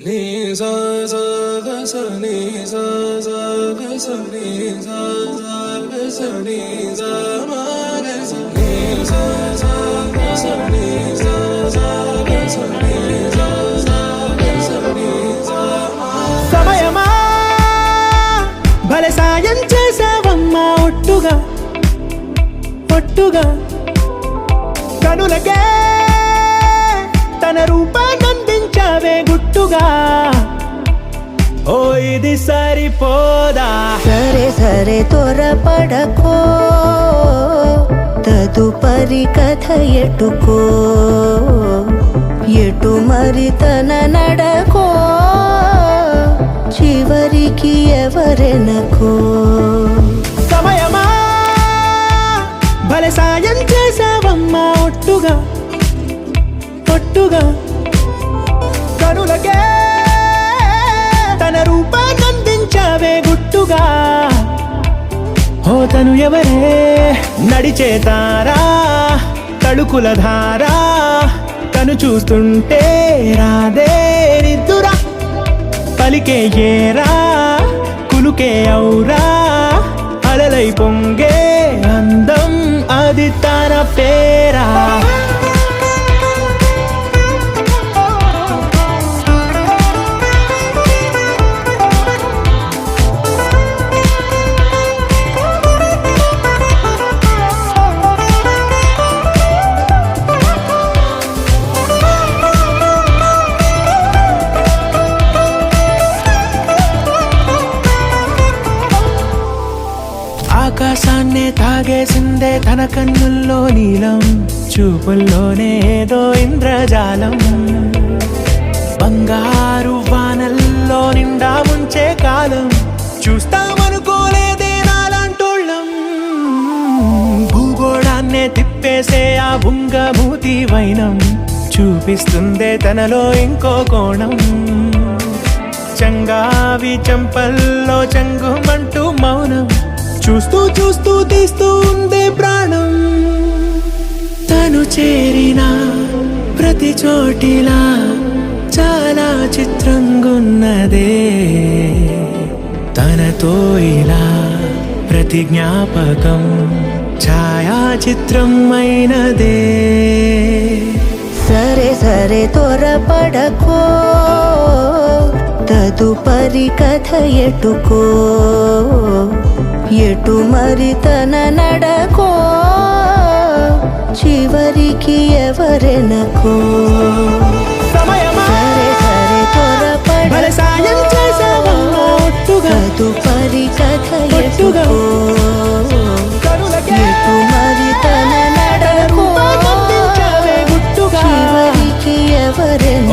Ni sa sa ga sa ni sa sa ga sa ni sa sa ga sa ni sa ma ga sa ni sa sa ga sa ni sa sa ga sa ni sa sa ga sa ni sa ma సమయమా భలే సాయం చేసావమ్మా ఒట్టుగా ఒట్టుగా కనులకే తన రూపాన్నందించావే గుట్టుగా ఓ ఇది సరిపోదా సరే సరే త్వరపడకో తదుపరి కథ ఎటుకో ఎటు మరి తన నడకో చివరికి ఎవరెనకో సమయమా భలే సాయం చేసావమ్మా ఒట్టుగా ఒట్టుగా కనులకే తన రూపాన్నందించావే గుట్టుగా ఓ తను ఎవరే నడిచే తారా తళుకుల ధారా తను చూస్తుంటే రాదే నిద్దురా పలికే ఏరా కులుకే ఔరా అలలై పొంగే అందం అది తన పేరా ఆకాశాన్నే తాగేసిందే తన కన్నుల్లో నీలం చూపుల్లోనే ఏదో ఇంద్రజాలం బంగారు వానల్లో నిండా ముంచే కాలం చూస్తామనుకోలేదే నాలాంటోళ్ళం భూగోళాన్నే తిప్పేసే ఆ బుంగమూతి వైనం చూపిస్తుందే తనలో ఇంకో కోణం చంగావి చంపల్లో చంగుమంటూ మౌనం చూస్తూ చూస్తూ తీస్తూ ఉందే ప్రాణం తను చేరిన ప్రతి చోటిలా చాలా చిత్రంగున్నదే తనతో ఇలా ప్రతి జ్ఞాపకం ఛాయాచిత్రం అయినదే సరే సరే త్వరపడకో తదుపరి కథ ఎటుకో ఎటు మరి తన నడకో చివరికి ఎవరెనకో సమయమా సరే సరే భలే సాయం త్వరపడకో చేసావమ్మా ఒట్టుగా తదుపరి కథ ఒట్టుగా ఎటుకో కనులకే ఎటు మరి తన నడకో రూపాన్నందించావే గుట్టుగా చివరికి ఎవరెనకో